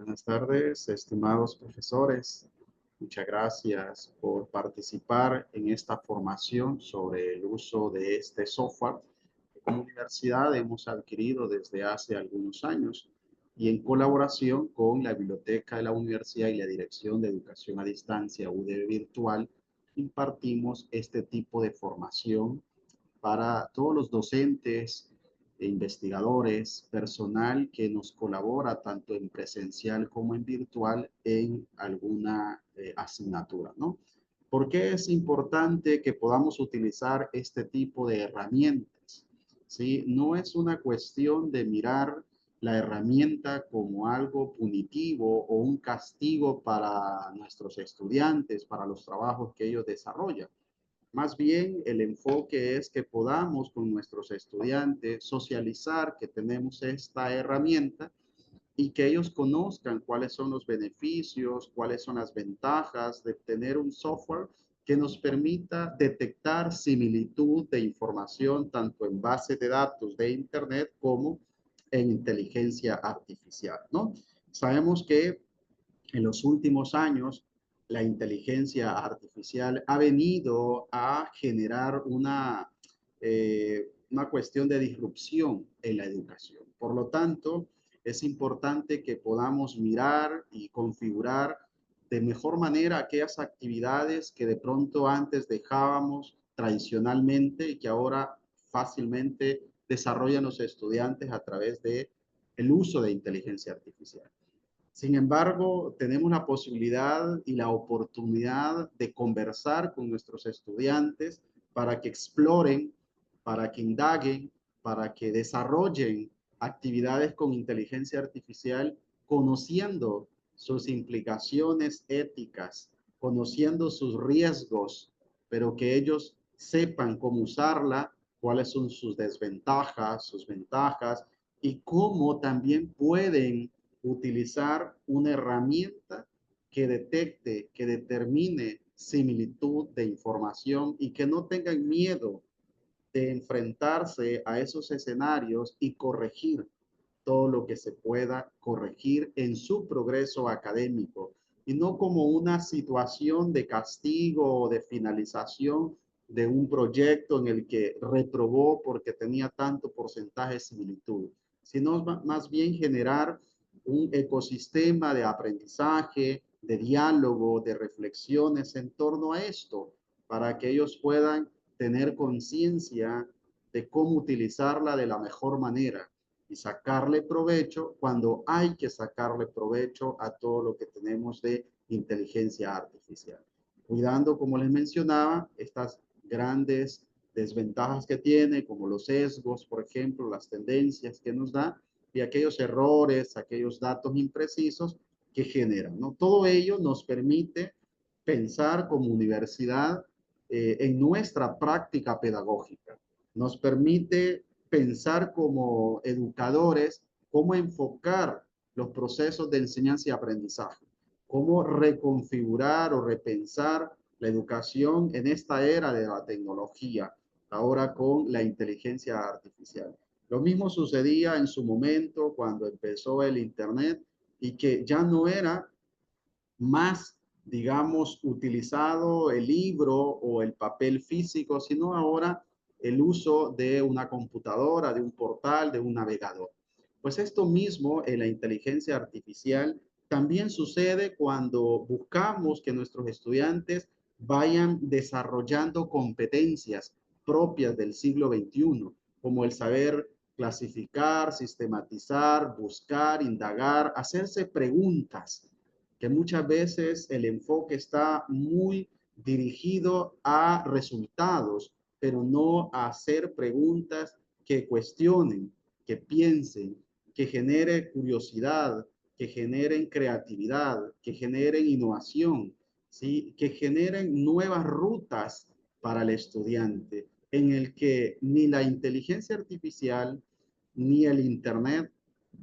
Buenas tardes, estimados profesores. Muchas gracias por participar en esta formación sobre el uso de este software que como universidad hemos adquirido desde hace algunos años y en colaboración con la Biblioteca de la Universidad y la Dirección de Educación a Distancia UDB Virtual, impartimos este tipo de formación para todos los docentes e investigadores, personal que nos colabora tanto en presencial como en virtual en alguna asignatura, ¿no? ¿Por qué es importante que podamos utilizar este tipo de herramientas? ¿Sí? No es una cuestión de mirar la herramienta como algo punitivo o un castigo para nuestros estudiantes, para los trabajos que ellos desarrollan. Más bien, el enfoque es que podamos con nuestros estudiantes socializar que tenemos esta herramienta y que ellos conozcan cuáles son los beneficios, cuáles son las ventajas de tener un software que nos permita detectar similitud de información tanto en base de datos de Internet como en inteligencia artificial, ¿no? Sabemos que en los últimos años, la inteligencia artificial ha venido a generar una cuestión de disrupción en la educación. Por lo tanto, es importante que podamos mirar y configurar de mejor manera aquellas actividades que de pronto antes dejábamos tradicionalmente y que ahora fácilmente desarrollan los estudiantes a través de el uso de inteligencia artificial. Sin embargo, tenemos la posibilidad y la oportunidad de conversar con nuestros estudiantes para que exploren, para que indaguen, para que desarrollen actividades con inteligencia artificial, conociendo sus implicaciones éticas, conociendo sus riesgos, pero que ellos sepan cómo usarla, cuáles son sus desventajas, sus ventajas y cómo también pueden utilizar una herramienta que detecte, que determine similitud de información y que no tengan miedo de enfrentarse a esos escenarios y corregir todo lo que se pueda corregir en su progreso académico y no como una situación de castigo o de finalización de un proyecto en el que reprobó porque tenía tanto porcentaje de similitud, sino más bien generar un ecosistema de aprendizaje, de diálogo, de reflexiones en torno a esto, para que ellos puedan tener conciencia de cómo utilizarla de la mejor manera y sacarle provecho cuando hay que sacarle provecho a todo lo que tenemos de inteligencia artificial. Cuidando, como les mencionaba, estas grandes desventajas que tiene, como los sesgos, por ejemplo, las tendencias que nos da y aquellos errores, aquellos datos imprecisos que generan, ¿no? Todo ello nos permite pensar como universidad en nuestra práctica pedagógica. Nos permite pensar como educadores cómo enfocar los procesos de enseñanza y aprendizaje, cómo reconfigurar o repensar la educación en esta era de la tecnología, ahora con la inteligencia artificial. Lo mismo sucedía en su momento cuando empezó el Internet y que ya no era más, digamos, utilizado el libro o el papel físico, sino ahora el uso de una computadora, de un portal, de un navegador. Pues esto mismo en la inteligencia artificial también sucede cuando buscamos que nuestros estudiantes vayan desarrollando competencias propias del siglo XXI, como el saber clasificar, sistematizar, buscar, indagar, hacerse preguntas, que muchas veces el enfoque está muy dirigido a resultados, pero no a hacer preguntas que cuestionen, que piensen, que generen curiosidad, que generen creatividad, que generen innovación, ¿sí? Que generen nuevas rutas para el estudiante, en el que ni la inteligencia artificial ni el Internet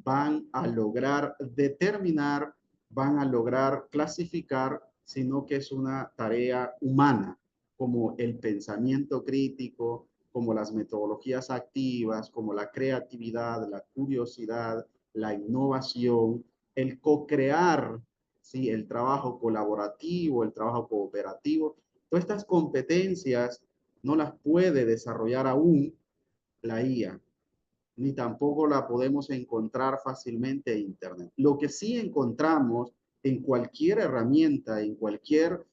van a lograr determinar, van a lograr clasificar, sino que es una tarea humana, como el pensamiento crítico, como las metodologías activas, como la creatividad, la curiosidad, la innovación, el co-crear, ¿sí? El trabajo colaborativo, el trabajo cooperativo. Todas estas competencias no las puede desarrollar aún la IA, ni tampoco la podemos encontrar fácilmente en Internet. Lo que sí encontramos en cualquier herramienta, en cualquier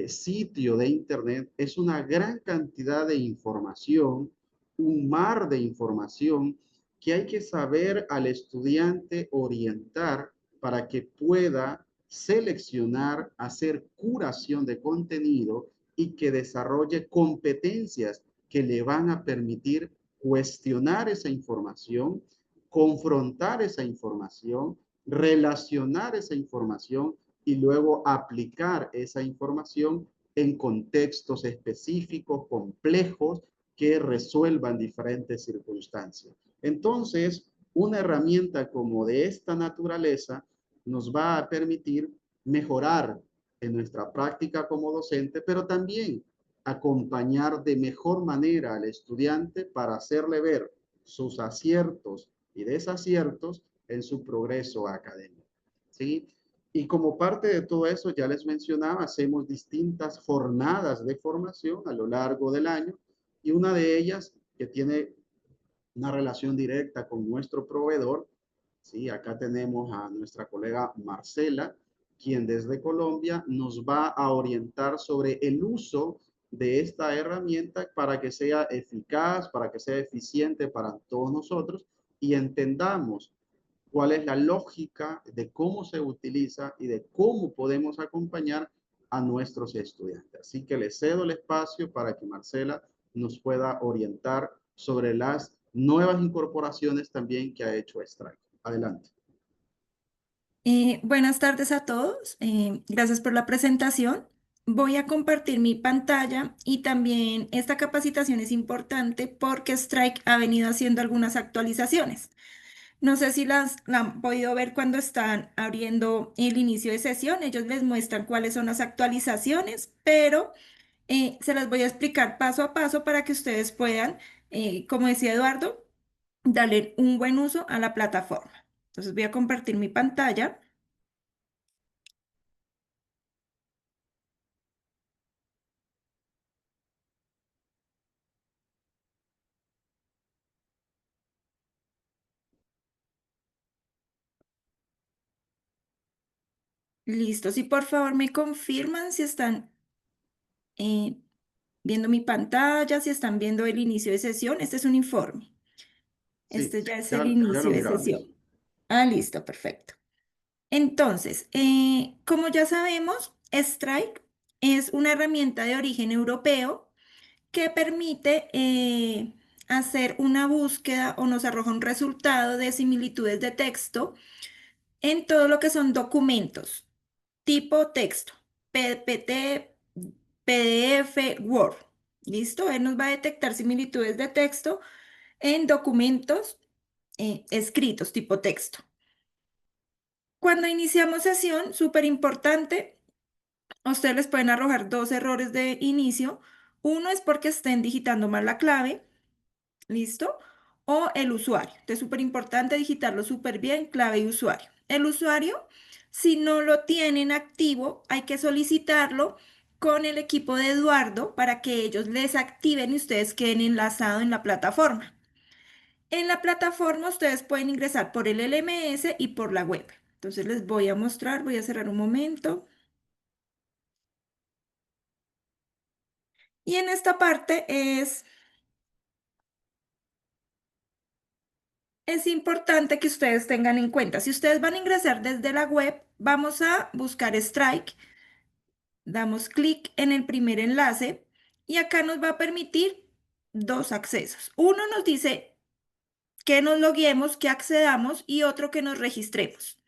sitio de Internet, es una gran cantidad de información, un mar de información que hay que saber al estudiante orientar para que pueda seleccionar, hacer curación de contenido y que desarrolle competencias que le van a permitir cuestionar esa información, confrontar esa información, relacionar esa información y luego aplicar esa información en contextos específicos, complejos, que resuelvan diferentes circunstancias. Entonces, una herramienta como de esta naturaleza nos va a permitir mejorar en nuestra práctica como docente, pero también acompañar de mejor manera al estudiante para hacerle ver sus aciertos y desaciertos en su progreso académico. ¿Sí? Y como parte de todo eso, ya les mencionaba, hacemos distintas jornadas de formación a lo largo del año y una de ellas que tiene una relación directa con nuestro proveedor. ¿Sí? Acá tenemos a nuestra colega Marcela, quien desde Colombia nos va a orientar sobre el uso de esta herramienta para que sea eficaz, para que sea eficiente para todos nosotros y entendamos cuál es la lógica de cómo se utiliza y de cómo podemos acompañar a nuestros estudiantes. Así que le cedo el espacio para que Marcela nos pueda orientar sobre las nuevas incorporaciones también que ha hecho Strike. Adelante. Buenas tardes a todos. Gracias por la presentación. Voy a compartir mi pantalla y también esta capacitación es importante porque Strike ha venido haciendo algunas actualizaciones. No sé si la han podido ver cuando están abriendo el inicio de sesión. Ellos les muestran cuáles son las actualizaciones, pero se las voy a explicar paso a paso para que ustedes puedan, como decía Eduardo, darle un buen uso a la plataforma. Entonces voy a compartir mi pantalla. Listo, si por favor me confirman si están eh, viendo mi pantalla, si están viendo el inicio de sesión. Este es un informe. Sí, Este ya es el ya lo inicio de miramos. sesión. Ah, listo, perfecto. Entonces, como ya sabemos, Strike es una herramienta de origen europeo que permite hacer una búsqueda o nos arroja un resultado de similitudes de texto en todo lo que son documentos tipo texto, PPT, PDF, Word. ¿Listo? Él nos va a detectar similitudes de texto en documentos escritos tipo texto. Cuando iniciamos sesión, súper importante, a ustedes les pueden arrojar dos errores de inicio. Uno es porque estén digitando mal la clave. ¿Listo? O el usuario. Entonces, súper importante digitarlo súper bien, clave y usuario. El usuario, si no lo tienen activo, hay que solicitarlo con el equipo de Eduardo para que ellos les activen y ustedes queden enlazados en la plataforma. En la plataforma ustedes pueden ingresar por el LMS y por la web. Entonces les voy a mostrar, voy a cerrar un momento. Y en esta parte es importante que ustedes tengan en cuenta, si ustedes van a ingresar desde la web, vamos a buscar Strike, damos clic en el primer enlace y acá nos va a permitir dos accesos. Uno nos dice que nos loguemos, que accedamos y otro que nos registremos.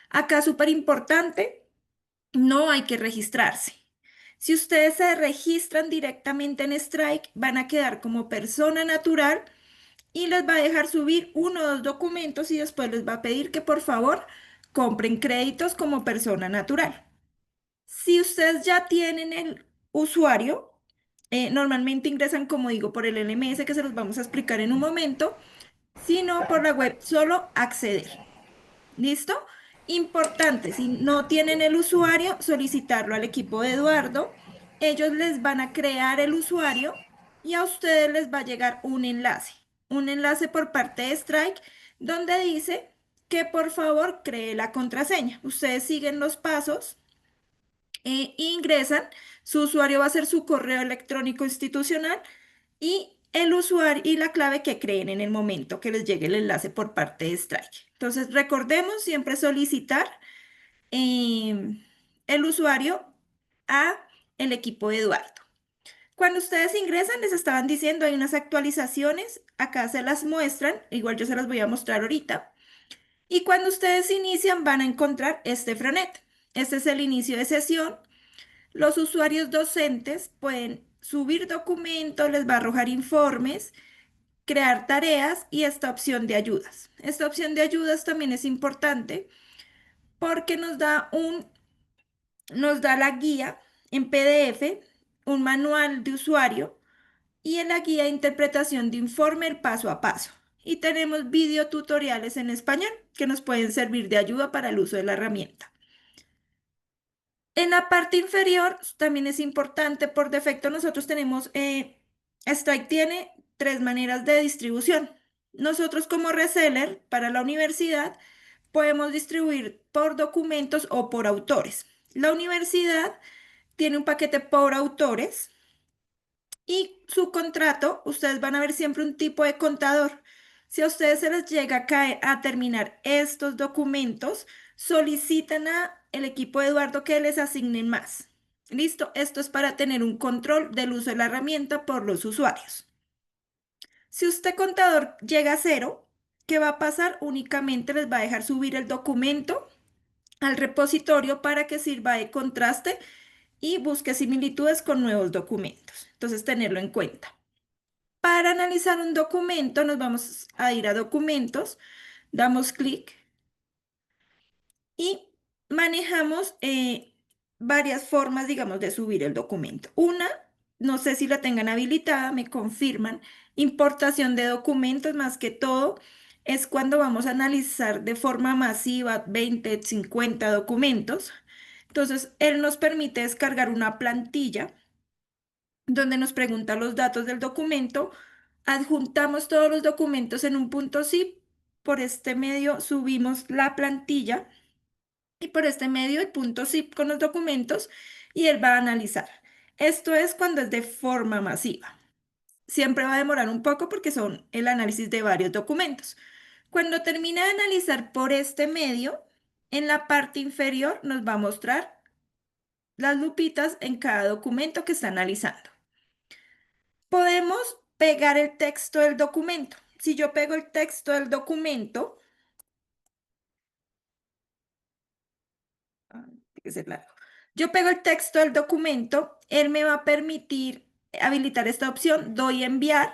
Acá súper importante, no hay que registrarse. Si ustedes se registran directamente en Strike, van a quedar como persona natural y les va a dejar subir uno o dos documentos y después les va a pedir que por favor compren créditos como persona natural. Si ustedes ya tienen el usuario, normalmente ingresan, como digo, por el LMS que se los vamos a explicar en un momento, sino por la web, solo acceder. ¿Listo? Importante, si no tienen el usuario, solicitarlo al equipo de Eduardo. Ellos les van a crear el usuario y a ustedes les va a llegar un enlace por parte de Strike, donde dice que por favor cree la contraseña. Ustedes siguen los pasos ingresan, su usuario va a ser su correo electrónico institucional y el usuario y la clave que creen en el momento que les llegue el enlace por parte de Strike. Entonces, recordemos siempre solicitar eh, el usuario a el equipo de Eduardo. Cuando ustedes ingresan, les estaban diciendo, hay unas actualizaciones, acá se las muestran, igual yo se las voy a mostrar ahorita. Y cuando ustedes inician, van a encontrar este Fronet. Este es el inicio de sesión. Los usuarios docentes pueden subir documentos, les va a arrojar informes, crear tareas y esta opción de ayudas. Esta opción de ayudas también es importante porque nos da la guía en PDF, un manual de usuario y en la guía de interpretación de informe el paso a paso. Y tenemos videotutoriales en español que nos pueden servir de ayuda para el uso de la herramienta. En la parte inferior también es importante, por defecto nosotros tenemos, Strike tiene tres maneras de distribución. Nosotros como reseller para la universidad podemos distribuir por documentos o por autores. La universidad tiene un paquete por autores y su contrato, ustedes van a ver siempre un tipo de contador. Si a ustedes se les llega a caer a terminar estos documentos, solicitan a el equipo de Eduardo que les asignen más. Listo, esto es para tener un control del uso de la herramienta por los usuarios. Si usted contador llega a cero, ¿qué va a pasar? Únicamente les va a dejar subir el documento al repositorio para que sirva de contraste y busque similitudes con nuevos documentos. Entonces, tenerlo en cuenta. Para analizar un documento, nos vamos a ir a documentos, damos clic y manejamos varias formas, digamos, de subir el documento. Una, no sé si la tengan habilitada, me confirman, importación de documentos más que todo. Es cuando vamos a analizar de forma masiva 20, 50 documentos. Entonces, él nos permite descargar una plantilla donde nos pregunta los datos del documento, adjuntamos todos los documentos en un punto zip, por este medio subimos la plantilla y por este medio el punto zip con los documentos y él va a analizar. Esto es cuando es de forma masiva. Siempre va a demorar un poco porque son el análisis de varios documentos. Cuando termina de analizar por este medio, en la parte inferior nos va a mostrar las lupitas en cada documento que está analizando. Podemos pegar el texto del documento. Si yo pego el texto del documento, tiene que ser largo. Yo pego el texto del documento, él me va a permitir habilitar esta opción, doy enviar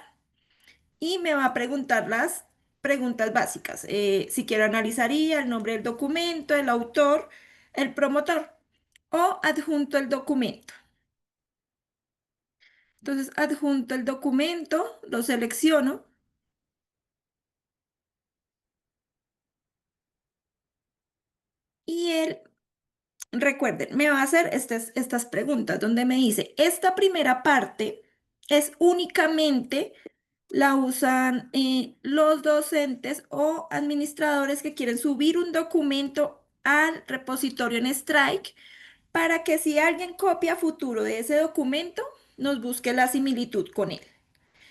y me va a preguntar las preguntas básicas. Si quiero analizaría el nombre del documento, el autor, el promotor o adjunto el documento. Entonces, adjunto el documento, lo selecciono y él, recuerden, me va a hacer estas preguntas donde me dice, esta primera parte es únicamente la usan los docentes o administradores que quieren subir un documento al repositorio en Strike para que si alguien copia a futuro de ese documento, nos busque la similitud con él.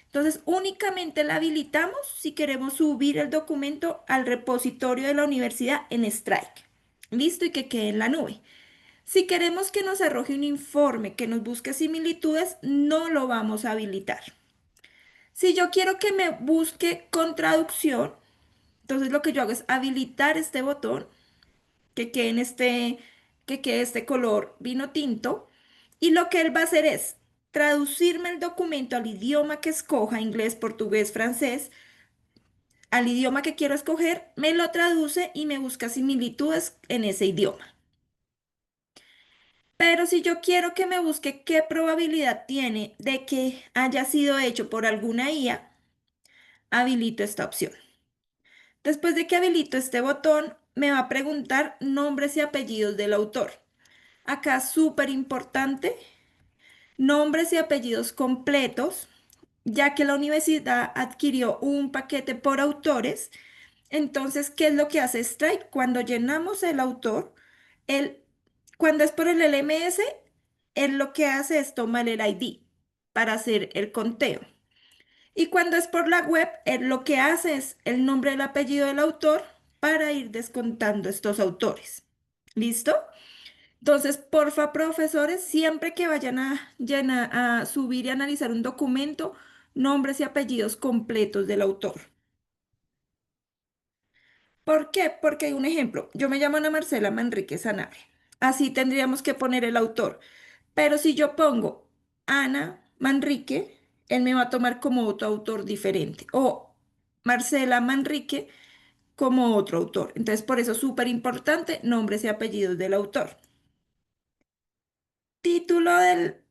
Entonces, únicamente la habilitamos si queremos subir el documento al repositorio de la universidad en Strike. Listo y que quede en la nube. Si queremos que nos arroje un informe que nos busque similitudes, no lo vamos a habilitar. Si yo quiero que me busque con traducción, entonces lo que yo hago es habilitar este botón que quede que quede este color vino tinto y lo que él va a hacer es traducirme el documento al idioma que escoja, inglés, portugués, francés, al idioma que quiero escoger, me lo traduce y me busca similitudes en ese idioma. Pero si yo quiero que me busque qué probabilidad tiene de que haya sido hecho por alguna IA, habilito esta opción. Después de que habilito este botón, me va a preguntar nombres y apellidos del autor. Acá súper importante, nombres y apellidos completos, ya que la universidad adquirió un paquete por autores. Entonces, ¿qué es lo que hace Strike? Cuando llenamos el autor, él, cuando es por el LMS, él lo que hace es tomar el ID para hacer el conteo. Y cuando es por la web, él lo que hace es el nombre y el apellido del autor para ir descontando estos autores. ¿Listo? Entonces, porfa, profesores, siempre que vayan a subir y analizar un documento, nombres y apellidos completos del autor. ¿Por qué? Porque hay un ejemplo. Yo me llamo Ana Marcela Manrique Sanabria. Así tendríamos que poner el autor. Pero si yo pongo Ana Manrique, él me va a tomar como otro autor diferente. O Marcela Manrique como otro autor. Entonces, por eso es súper importante nombres y apellidos del autor. Título del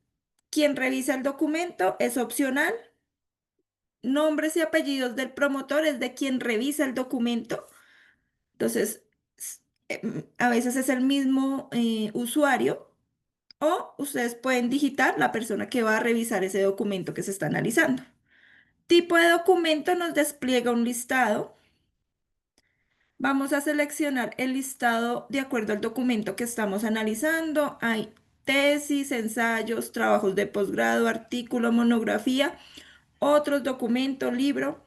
quien revisa el documento es opcional. Nombres y apellidos del promotor es de quien revisa el documento. Entonces, a veces es el mismo usuario o ustedes pueden digitar la persona que va a revisar ese documento que se está analizando. Tipo de documento nos despliega un listado. Vamos a seleccionar el listado de acuerdo al documento que estamos analizando. Hay tesis, ensayos, trabajos de posgrado, artículo, monografía, otros documentos, libro.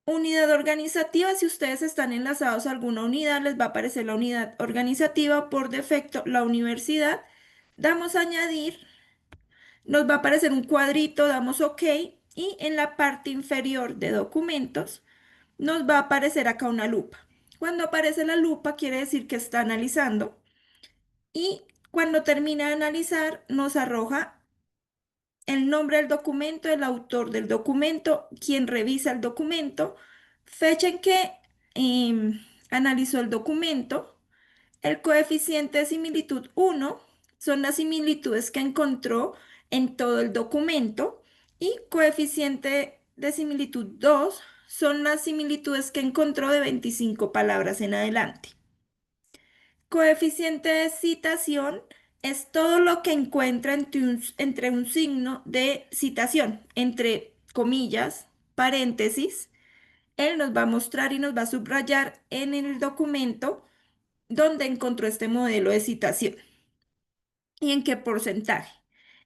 Unidad organizativa, si ustedes están enlazados a alguna unidad, les va a aparecer la unidad organizativa por defecto, la universidad. Damos a añadir, nos va a aparecer un cuadrito, damos OK y en la parte inferior de documentos nos va a aparecer acá una lupa. Cuando aparece la lupa quiere decir que está analizando y cuando termina de analizar nos arroja el nombre del documento, el autor del documento, quien revisa el documento, fecha en que analizó el documento, el coeficiente de similitud 1 son las similitudes que encontró en todo el documento y coeficiente de similitud 2 son las similitudes que encontró de 25 palabras en adelante. Coeficiente de citación es todo lo que encuentra entre un signo de citación, entre comillas, paréntesis. Él nos va a mostrar y nos va a subrayar en el documento dónde encontró este modelo de citación y en qué porcentaje.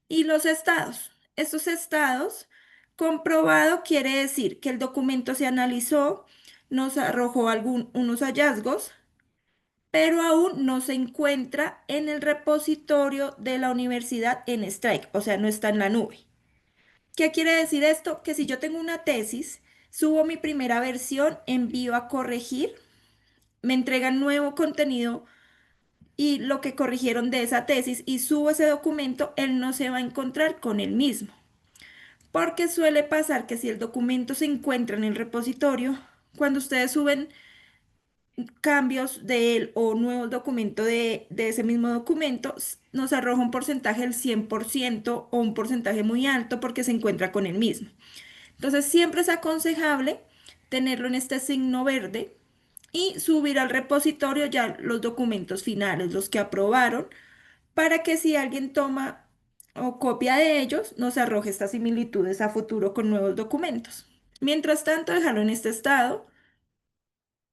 Y los estados. Estos estados, comprobado quiere decir que el documento se analizó, nos arrojó unos hallazgos, pero aún no se encuentra en el repositorio de la universidad en Strike, o sea, no está en la nube. ¿Qué quiere decir esto? Que si yo tengo una tesis, subo mi primera versión, envío a corregir, me entregan nuevo contenido y lo que corrigieron de esa tesis y subo ese documento, él no se va a encontrar con el mismo. Porque suele pasar que si el documento se encuentra en el repositorio, cuando ustedes suben cambios de él o nuevos documentos de ese mismo documento, nos arroja un porcentaje del 100% o un porcentaje muy alto porque se encuentra con el mismo. Entonces, siempre es aconsejable tenerlo en este signo verde y subir al repositorio ya los documentos finales, los que aprobaron, para que si alguien toma o copia de ellos, nos arroje estas similitudes a futuro con nuevos documentos. Mientras tanto, dejarlo en este estado.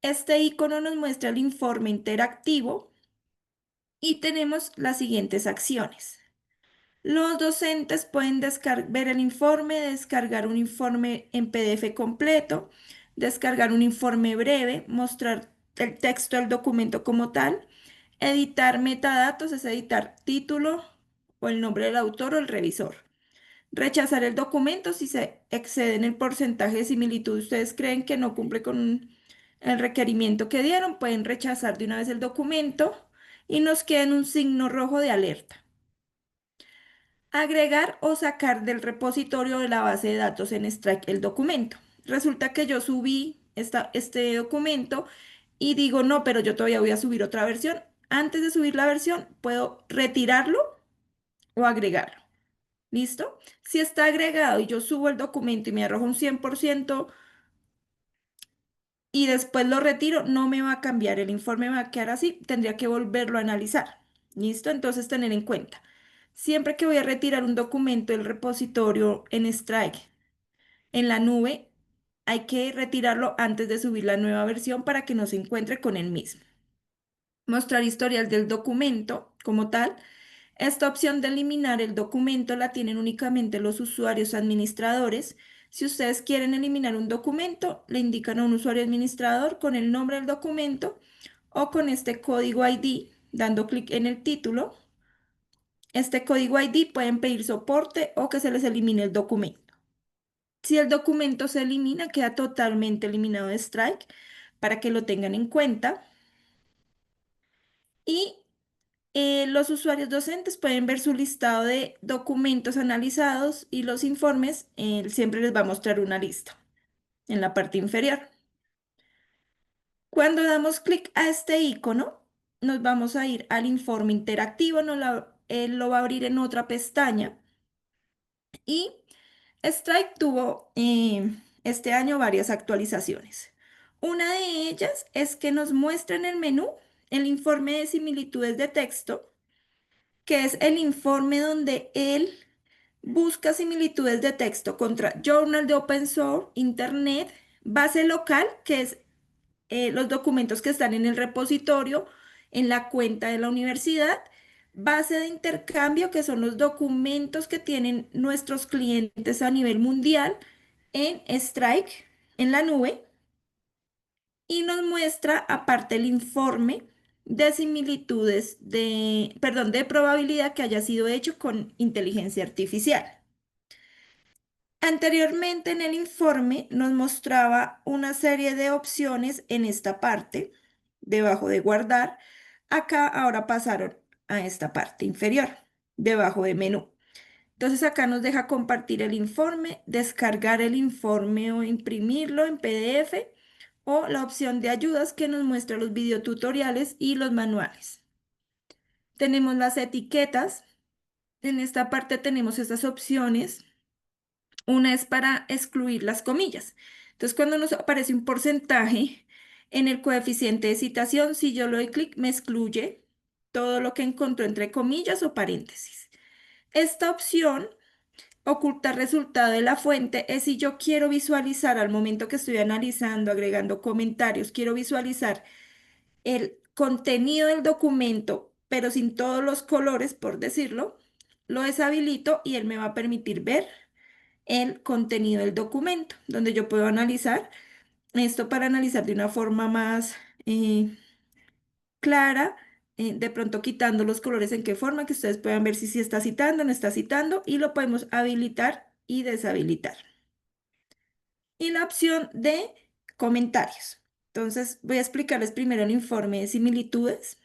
Este icono nos muestra el informe interactivo y tenemos las siguientes acciones. Los docentes pueden ver el informe, descargar un informe en PDF completo, descargar un informe breve, mostrar el texto del documento como tal, editar metadatos, es editar título o el nombre del autor o el revisor. Rechazar el documento si se excede en el porcentaje de similitud. Ustedes creen que no cumple con el requerimiento que dieron, pueden rechazar de una vez el documento y nos queda en un signo rojo de alerta. Agregar o sacar del repositorio de la base de datos en Strike el documento. Resulta que yo subí este documento y digo, no, pero yo todavía voy a subir otra versión. Antes de subir la versión, puedo retirarlo o agregarlo. ¿Listo? Si está agregado y yo subo el documento y me arroja un 100% y después lo retiro, no me va a cambiar, el informe va a quedar así, tendría que volverlo a analizar. ¿Listo? Entonces tener en cuenta, siempre que voy a retirar un documento del repositorio en Strike, en la nube, hay que retirarlo antes de subir la nueva versión para que no se encuentre con el mismo. Mostrar historial del documento como tal. Esta opción de eliminar el documento la tienen únicamente los usuarios administradores. Si ustedes quieren eliminar un documento, le indican a un usuario administrador con el nombre del documento o con este código ID, dando clic en el título. Este código ID pueden pedir soporte o que se les elimine el documento. Si el documento se elimina, queda totalmente eliminado de Strike para que lo tengan en cuenta. Y los usuarios docentes pueden ver su listado de documentos analizados y los informes. Siempre les va a mostrar una lista en la parte inferior. Cuando damos clic a este icono, nos vamos a ir al informe interactivo. Él lo va a abrir en otra pestaña. Y Strike tuvo este año varias actualizaciones. Una de ellas es que nos muestra en el menú el informe de similitudes de texto, que es el informe donde él busca similitudes de texto contra Journal de Open Source, Internet, base local, que es los documentos que están en el repositorio, en la cuenta de la universidad, base de intercambio, que son los documentos que tienen nuestros clientes a nivel mundial en Strike, en la nube, y nos muestra aparte el informe de similitudes perdón, de probabilidad que haya sido hecho con inteligencia artificial. Anteriormente en el informe nos mostraba una serie de opciones en esta parte, debajo de guardar. Acá ahora pasaron a esta parte inferior, debajo de menú. Entonces acá nos deja compartir el informe, descargar el informe o imprimirlo en PDF o la opción de ayudas que nos muestra los videotutoriales y los manuales. Tenemos las etiquetas. En esta parte tenemos estas opciones. Una es para excluir las comillas. Entonces, cuando nos aparece un porcentaje en el coeficiente de citación, si yo le doy clic, me excluye todo lo que encontró entre comillas o paréntesis. Esta opción, ocultar resultado de la fuente, es si yo quiero visualizar al momento que estoy analizando, agregando comentarios, quiero visualizar el contenido del documento, pero sin todos los colores, por decirlo, lo deshabilito y él me va a permitir ver el contenido del documento, donde yo puedo analizar esto para analizar de una forma más clara, de pronto quitando los colores en qué forma, que ustedes puedan ver si está citando, no está citando, y lo podemos habilitar y deshabilitar. Y la opción de comentarios. Entonces, voy a explicarles primero el informe de similitudes.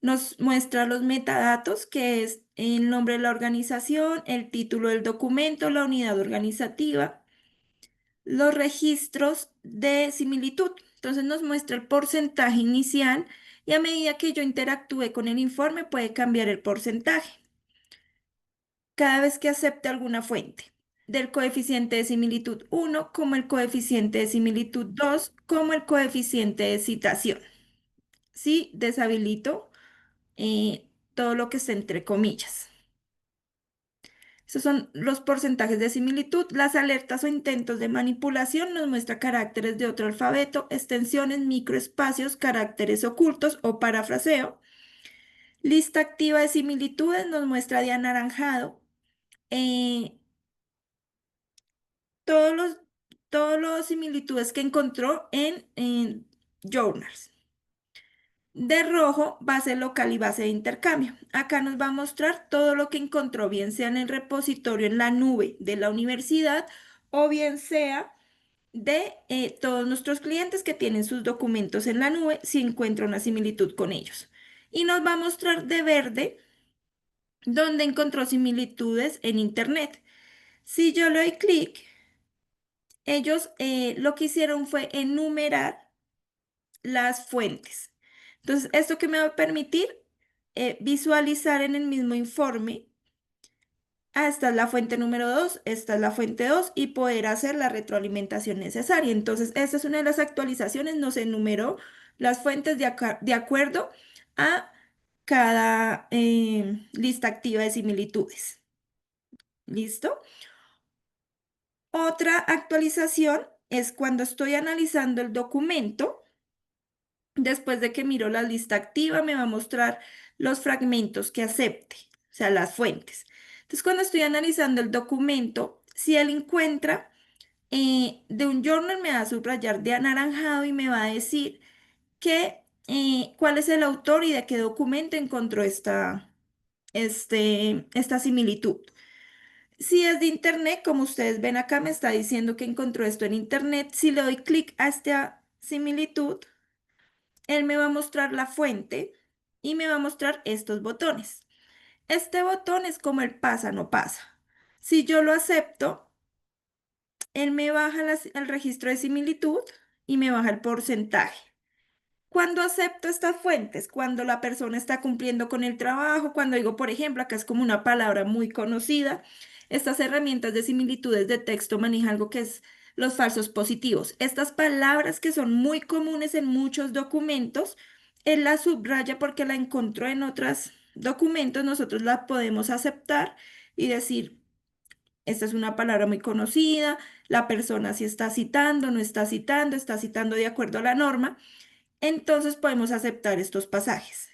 Nos muestra los metadatos, que es el nombre de la organización, el título del documento, la unidad organizativa, los registros de similitud. Entonces nos muestra el porcentaje inicial y a medida que yo interactúe con el informe puede cambiar el porcentaje cada vez que acepte alguna fuente, del coeficiente de similitud 1 como el coeficiente de similitud 2 como el coeficiente de citación. Sí, deshabilito todo lo que esté entre comillas. Esos son los porcentajes de similitud. Las alertas o intentos de manipulación nos muestra caracteres de otro alfabeto, extensiones, microespacios, caracteres ocultos o parafraseo. Lista activa de similitudes nos muestra de anaranjado eh, todos los, todos los similitudes que encontró en journals. De rojo, base local y base de intercambio. Acá nos va a mostrar todo lo que encontró, bien sea en el repositorio en la nube de la universidad o bien sea de todos nuestros clientes que tienen sus documentos en la nube, si encuentra una similitud con ellos. Y nos va a mostrar de verde donde encontró similitudes en Internet. Si yo le doy clic, ellos lo que hicieron fue enumerar las fuentes. Entonces, ¿esto que me va a permitir? Visualizar en el mismo informe ah, esta es la fuente número 2, esta es la fuente 2 y poder hacer la retroalimentación necesaria. Entonces, esta es una de las actualizaciones, nos enumeró las fuentes de acuerdo a cada lista activa de similitudes. ¿Listo? Otra actualización es cuando estoy analizando el documento. Después de que miro la lista activa, me va a mostrar los fragmentos que acepte, o sea, las fuentes. Entonces, cuando estoy analizando el documento, si él encuentra de un journal, me va a subrayar de anaranjado y me va a decir cuál es el autor y de qué documento encontró esta similitud. Si es de internet, como ustedes ven acá, me está diciendo que encontró esto en internet. Si le doy clic a esta similitud, él me va a mostrar la fuente y me va a mostrar estos botones. Este botón es como el pasa, no pasa. Si yo lo acepto, él me baja el registro de similitud y me baja el porcentaje. Cuando acepto estas fuentes, cuando la persona está cumpliendo con el trabajo, cuando digo, por ejemplo, acá es como una palabra muy conocida, estas herramientas de similitudes de texto manejan algo que es los falsos positivos. Estas palabras que son muy comunes en muchos documentos, él la subraya porque la encontró en otros documentos, nosotros la podemos aceptar y decir, esta es una palabra muy conocida, la persona si está citando, no está citando de acuerdo a la norma. Entonces podemos aceptar estos pasajes.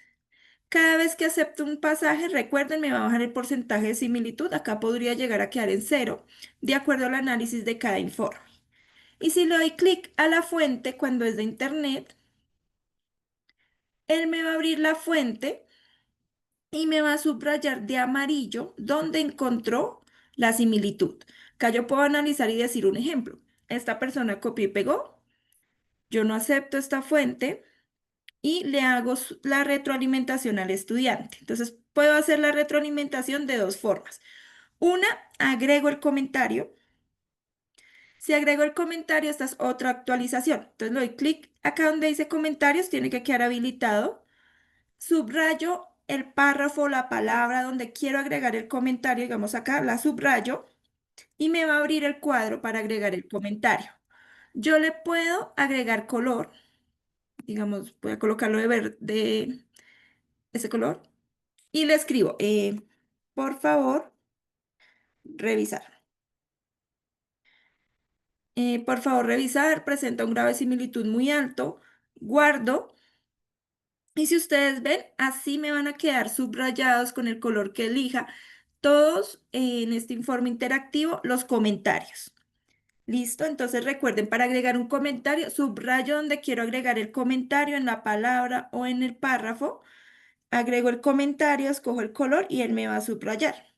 Cada vez que acepto un pasaje, recuerden, me va a bajar el porcentaje de similitud. Acá podría llegar a quedar en cero, de acuerdo al análisis de cada informe. Y si le doy clic a la fuente cuando es de internet, él me va a abrir la fuente y me va a subrayar de amarillo donde encontró la similitud. Acá yo puedo analizar y decir un ejemplo. Esta persona copió y pegó. Yo no acepto esta fuente y le hago la retroalimentación al estudiante. Entonces, puedo hacer la retroalimentación de dos formas. Una, agrego el comentario. Si agrego el comentario, esta es otra actualización. Entonces, le doy clic acá donde dice comentarios, tiene que quedar habilitado. Subrayo el párrafo, la palabra donde quiero agregar el comentario, digamos acá, la subrayo y me va a abrir el cuadro para agregar el comentario. Yo le puedo agregar color, digamos, voy a colocarlo de verde, ese color. Y le escribo, por favor, revisar. Por favor, revisar, presenta un grave similitud muy alto, guardo. Y si ustedes ven, así me van a quedar subrayados con el color que elija todos en este informe interactivo los comentarios. ¿Listo? Entonces recuerden, para agregar un comentario, subrayo donde quiero agregar el comentario en la palabra o en el párrafo, agrego el comentario, escojo el color y él me va a subrayar.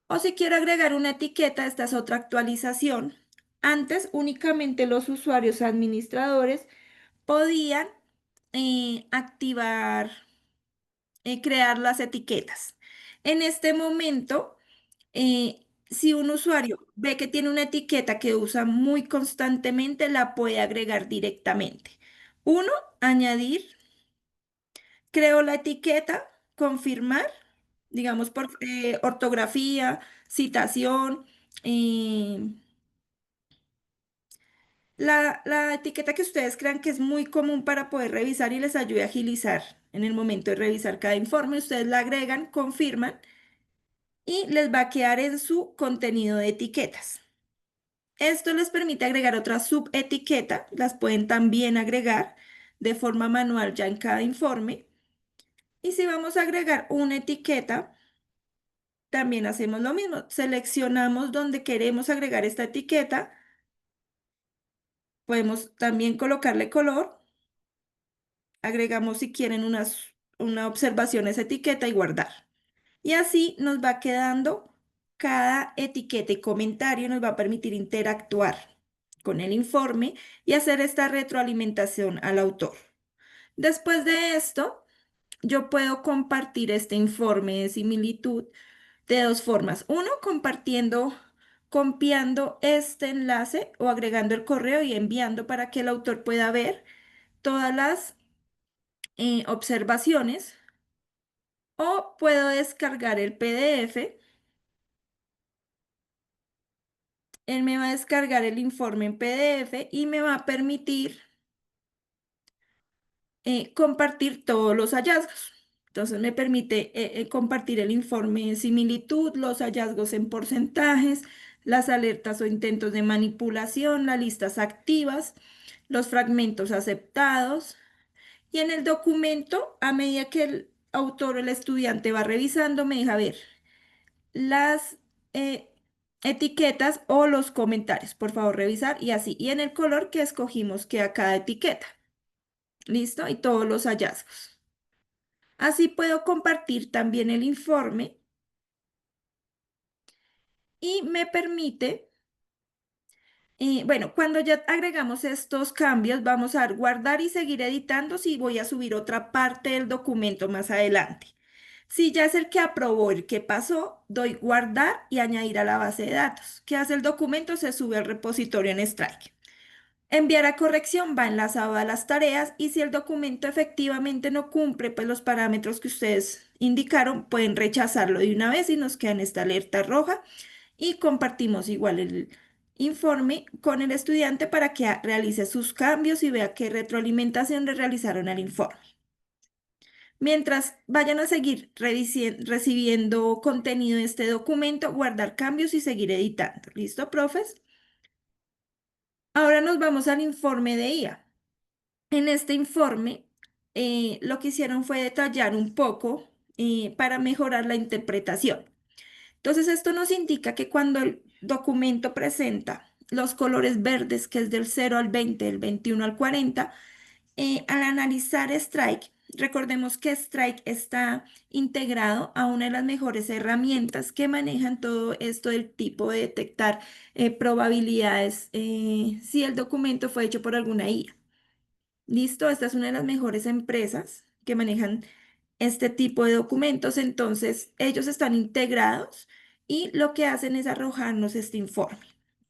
O si quiero agregar una etiqueta, esta es otra actualización. Antes únicamente los usuarios administradores podían activar, crear las etiquetas. En este momento, si un usuario ve que tiene una etiqueta que usa muy constantemente, la puede agregar directamente. Uno, añadir, creo la etiqueta, confirmar, digamos por ortografía, citación. eh, la etiqueta que ustedes crean que es muy común para poder revisar y les ayude a agilizar en el momento de revisar cada informe, ustedes la agregan, confirman y les va a quedar en su contenido de etiquetas. Esto les permite agregar otra subetiqueta, las pueden también agregar de forma manual ya en cada informe. Y si vamos a agregar una etiqueta, también hacemos lo mismo. Seleccionamos donde queremos agregar esta etiqueta. Podemos también colocarle color. Agregamos si quieren una observación a esa etiqueta y guardar. Y así nos va quedando cada etiqueta y comentario, nos va a permitir interactuar con el informe y hacer esta retroalimentación al autor. Después de esto, yo puedo compartir este informe de similitud de dos formas. Uno, compartiendo, copiando este enlace o agregando el correo y enviando para que el autor pueda ver todas las observaciones. O puedo descargar el PDF Él me va a descargar el informe en PDF y me va a permitir compartir todos los hallazgos. Entonces me permite compartir el informe de similitud, los hallazgos en porcentajes, las alertas o intentos de manipulación, las listas activas, los fragmentos aceptados. Y en el documento, a medida que el autor o el estudiante va revisando, me deja ver las eh, etiquetas o los comentarios. Por favor, revisar y así. Y en el color que escogimos queda cada etiqueta. ¿Listo? Y todos los hallazgos. Así puedo compartir también el informe y me permite, bueno, cuando ya agregamos estos cambios, vamos a dar guardar y seguir editando si voy a subir otra parte del documento más adelante. Si ya es el que aprobó, el que pasó, doy guardar y añadir a la base de datos. ¿Qué hace el documento? Se sube al repositorio en Strike. Enviar a corrección va enlazado a las tareas y si el documento efectivamente no cumple pues, los parámetros que ustedes indicaron, pueden rechazarlo de una vez y nos queda en esta alerta roja y compartimos igual el informe con el estudiante para que realice sus cambios y vea qué retroalimentación le realizaron al informe. Mientras vayan a seguir recibiendo contenido de este documento, guardar cambios y seguir editando. ¿Listo, profes? Ahora nos vamos al informe de IA. En este informe, lo que hicieron fue detallar un poco para mejorar la interpretación. Entonces, esto nos indica que cuando el documento presenta los colores verdes, que es del 0 al 20, del 21 al 40, al analizar Strike, recordemos que Strike está integrado a una de las mejores herramientas que manejan todo esto del tipo de detectar probabilidades si el documento fue hecho por alguna IA. Listo, esta es una de las mejores empresas que manejan este tipo de documentos, entonces ellos están integrados y lo que hacen es arrojarnos este informe.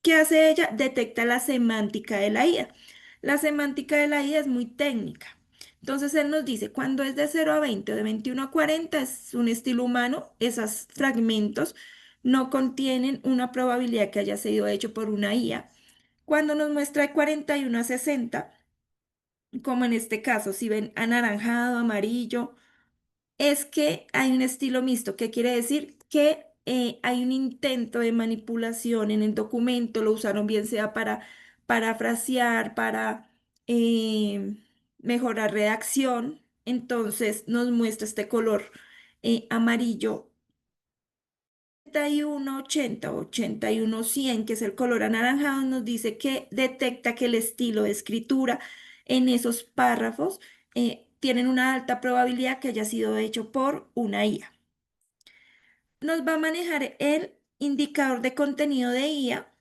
¿Qué hace ella? Detecta la semántica de la IA. La semántica de la IA es muy técnica. Entonces él nos dice, cuando es de 0 a 20 o de 21 a 40 es un estilo humano, esos fragmentos no contienen una probabilidad que haya sido hecho por una IA. Cuando nos muestra de 41 a 60, como en este caso, si ven anaranjado, amarillo, es que hay un estilo mixto, que quiere decir que hay un intento de manipulación en el documento, lo usaron bien sea para parafrasear, para eh, mejorar redacción, entonces nos muestra este color amarillo 81, 80, 81, 100, que es el color anaranjado, nos dice que detecta que el estilo de escritura en esos párrafos tienen una alta probabilidad que haya sido hecho por una IA. Nos va a manejar el indicador de contenido de IA,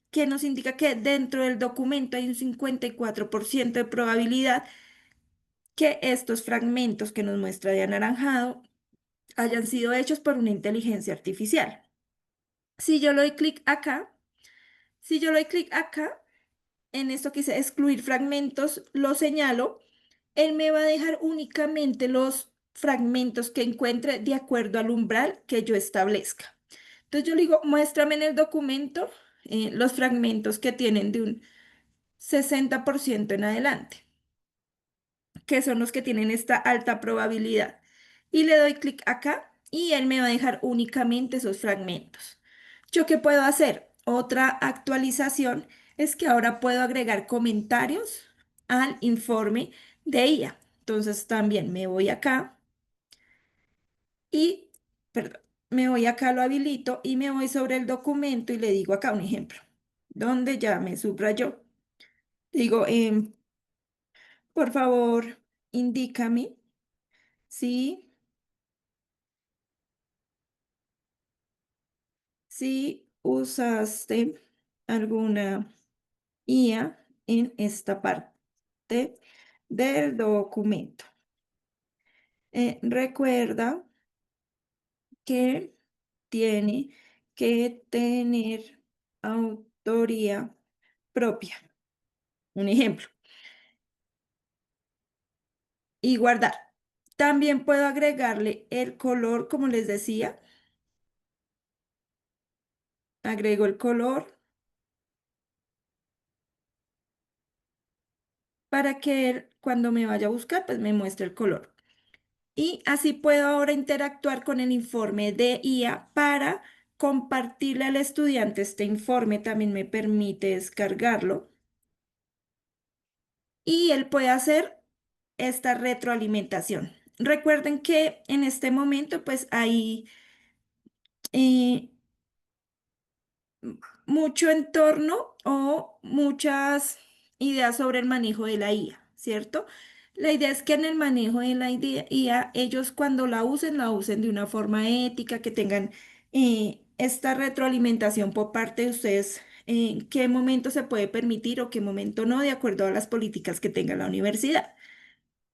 que nos indica que dentro del documento hay un 54% de probabilidad que estos fragmentos que nos muestra de anaranjado hayan sido hechos por una inteligencia artificial. Si yo le doy clic acá, Si yo le doy clic acá, en esto que dice excluir fragmentos, lo señalo, él me va a dejar únicamente los fragmentos que encuentre de acuerdo al umbral que yo establezca. Entonces yo le digo, muéstrame en el documento los fragmentos que tienen de un 60% en adelante, que son los que tienen esta alta probabilidad. Y le doy clic acá y él me va a dejar únicamente esos fragmentos. ¿Yo qué puedo hacer? Otra actualización es que ahora puedo agregar comentarios al informe de IA. Entonces también me voy acá y, perdón, me voy acá, lo habilito y me voy sobre el documento y le digo acá un ejemplo, donde ya me subrayó. Digo, por favor, indícame si, si usaste alguna IA en esta parte del documento. Recuerda que tiene que tener autoría propia. Un ejemplo. Y guardar. También puedo agregarle el color, como les decía. Agrego el color para que él, cuando me vaya a buscar, pues me muestre el color. Y así puedo ahora interactuar con el informe de IA para compartirle al estudiante este informe. También me permite descargarlo y él puede hacer esta retroalimentación. Recuerden que en este momento pues hay eh, mucho entorno o muchas ideas sobre el manejo de la IA, ¿cierto? La idea es que en el manejo de la IA, ellos cuando la usen de una forma ética, que tengan esta retroalimentación por parte de ustedes, en qué momento se puede permitir o qué momento no, de acuerdo a las políticas que tenga la universidad.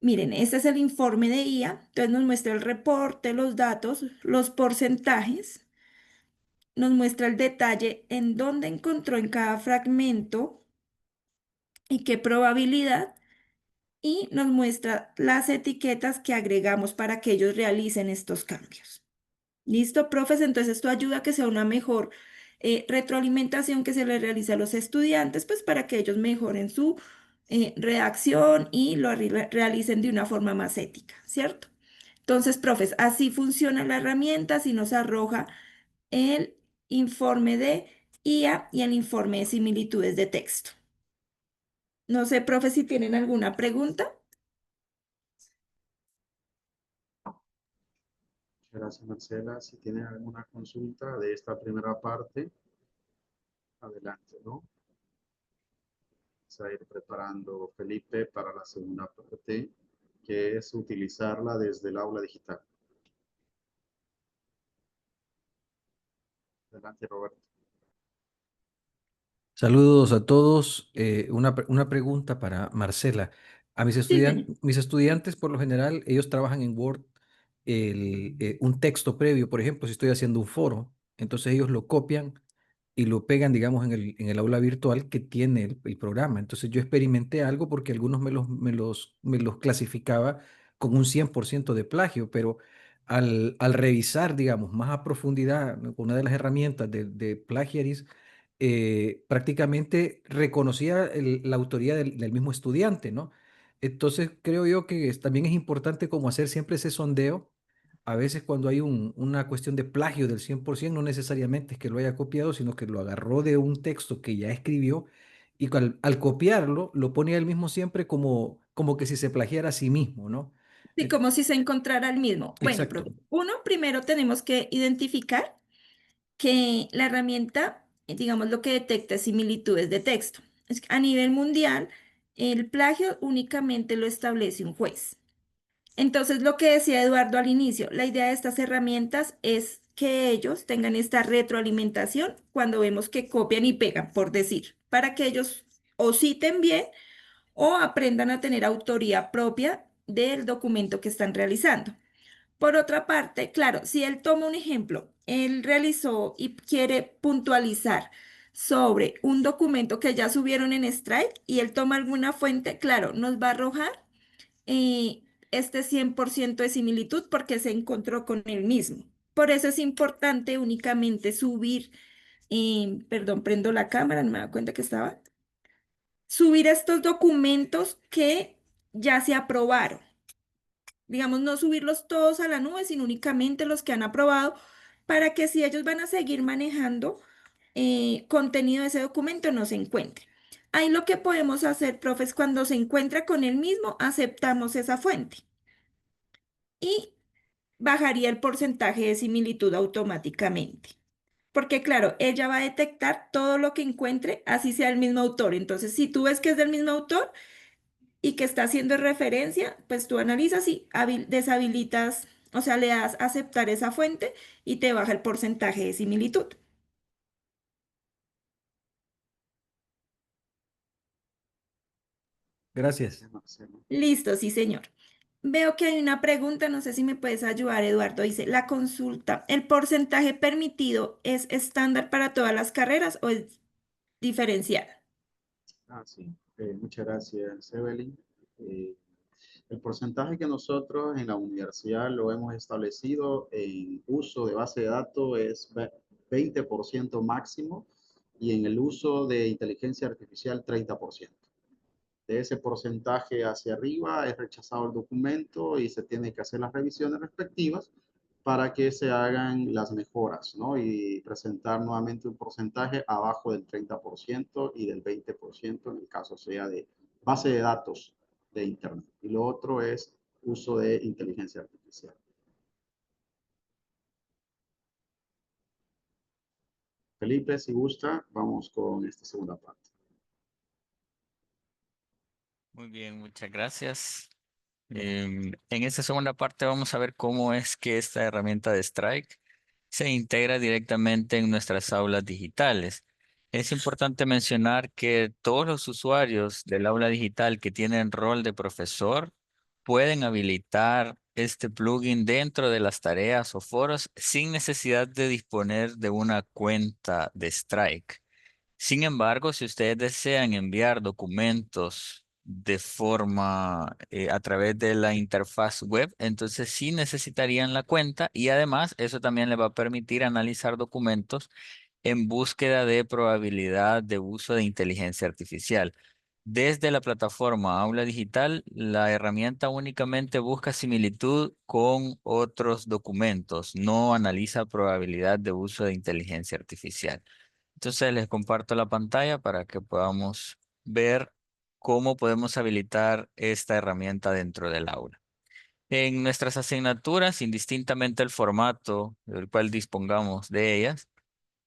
Miren, este es el informe de IA, entonces nos muestra el reporte, los datos, los porcentajes, nos muestra el detalle en dónde encontró en cada fragmento y qué probabilidad, y nos muestra las etiquetas que agregamos para que ellos realicen estos cambios. ¿Listo, profes? Entonces esto ayuda a que sea una mejor retroalimentación que se le realiza a los estudiantes, pues para que ellos mejoren su redacción y lo realicen de una forma más ética, ¿cierto? Entonces, profes, así funciona la herramienta, así nos arroja el informe de IA y el informe de similitudes de texto. No sé, profe, si tienen alguna pregunta. Gracias, Marcela. Si tienes alguna consulta de esta primera parte, adelante, ¿no? Se va a ir preparando Felipe para la segunda parte, que es utilizarla desde el aula digital. Adelante, Roberto. Saludos a todos. Una pregunta para Marcela. A Sí, señor. mis estudiantes, por lo general, ellos trabajan en Word un texto previo. Por ejemplo, si estoy haciendo un foro, entonces ellos lo copian y lo pegan, digamos, en el aula virtual que tiene el programa. Entonces yo experimenté algo porque algunos me los clasificaba con un 100% de plagio, pero al revisar, digamos, más a profundidad, ¿no?, una de las herramientas de Plagiaris, prácticamente reconocía la autoría del mismo estudiante, ¿no? Entonces creo yo que también es importante como hacer siempre ese sondeo. A veces cuando hay una cuestión de plagio del 100%, no necesariamente es que lo haya copiado, sino que lo agarró de un texto que ya escribió y al copiarlo lo pone él mismo siempre como que si se plagiara a sí mismo, ¿no? Sí, como si se encontrara el mismo. Bueno, Exacto. profe, uno, primero tenemos que identificar que la herramienta, digamos, lo que detecta es similitudes de texto. Es que a nivel mundial, el plagio únicamente lo establece un juez. Entonces, lo que decía Eduardo al inicio, la idea de estas herramientas es que ellos tengan esta retroalimentación cuando vemos que copian y pegan, por decir, para que ellos o citen bien o aprendan a tener autoría propia del documento que están realizando. Por otra parte, claro, si él toma un ejemplo, él realizó y quiere puntualizar sobre un documento que ya subieron en Strike y él toma alguna fuente, claro, nos va a arrojar este 100% de similitud porque se encontró con el mismo. Por eso es importante únicamente subir, perdón, prendo la cámara, no me da cuenta que estaba, subir estos documentos que ya se aprobaron. Digamos, no subirlos todos a la nube, sino únicamente los que han aprobado, para que si ellos van a seguir manejando contenido de ese documento, no se encuentre. Ahí lo que podemos hacer, profes, cuando se encuentra con el mismo, aceptamos esa fuente y bajaría el porcentaje de similitud automáticamente. Porque claro, ella va a detectar todo lo que encuentre, así sea el mismo autor. Entonces, si tú ves que es del mismo autor y que está haciendo referencia, pues tú analizas y deshabilitas, o sea, le das a aceptar esa fuente y te baja el porcentaje de similitud. Gracias. Gracias, Marcela. Listo, sí, señor. Veo que hay una pregunta, no sé si me puedes ayudar, Eduardo. Dice, la consulta, ¿el porcentaje permitido es estándar para todas las carreras o es diferencial? Ah, sí. Muchas gracias, Evelyn. Eh, el porcentaje que nosotros en la universidad lo hemos establecido en uso de base de datos es 20% máximo y en el uso de inteligencia artificial 30%. de ese porcentaje hacia arriba es rechazado el documento y se tiene que hacer las revisiones respectivas para que se hagan las mejoras, ¿no? Y presentar nuevamente un porcentaje abajo del 30% y del 20% en el caso sea de base de datos de Internet. Y lo otro es uso de inteligencia artificial. Felipe, si gusta, vamos con esta segunda parte. Muy bien, muchas gracias. En esta segunda parte vamos a ver cómo es que esta herramienta de Strike se integra directamente en nuestras aulas digitales. Es importante mencionar que todos los usuarios del aula digital que tienen rol de profesor pueden habilitar este plugin dentro de las tareas o foros sin necesidad de disponer de una cuenta de Strike. Sin embargo, si ustedes desean enviar documentos de forma a través de la interfaz web, entonces sí necesitarían la cuenta y además eso también les va a permitir analizar documentos en búsqueda de probabilidad de uso de inteligencia artificial. Desde la plataforma Aula Digital, la herramienta únicamente busca similitud con otros documentos, no analiza probabilidad de uso de inteligencia artificial. Entonces les comparto la pantalla para que podamos ver cómo podemos habilitar esta herramienta dentro del aula. En nuestras asignaturas, indistintamente el formato del cual dispongamos de ellas,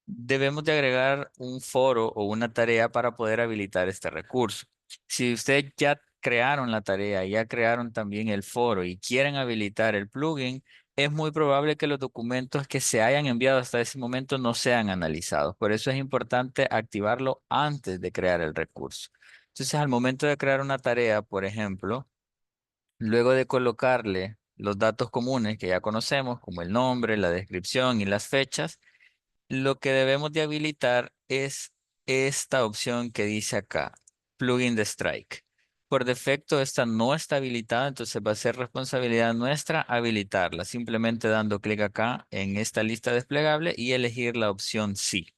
debemos de agregar un foro o una tarea para poder habilitar este recurso. Si ustedes ya crearon la tarea, ya crearon también el foro y quieren habilitar el plugin, es muy probable que los documentos que se hayan enviado hasta ese momento no sean analizados. Por eso es importante activarlo antes de crear el recurso. Entonces, al momento de crear una tarea, por ejemplo, luego de colocarle los datos comunes que ya conocemos, como el nombre, la descripción y las fechas, lo que debemos de habilitar es esta opción que dice acá, plugin de Strike. Por defecto esta no está habilitada, entonces va a ser responsabilidad nuestra habilitarla, simplemente dando clic acá en esta lista desplegable y elegir la opción sí.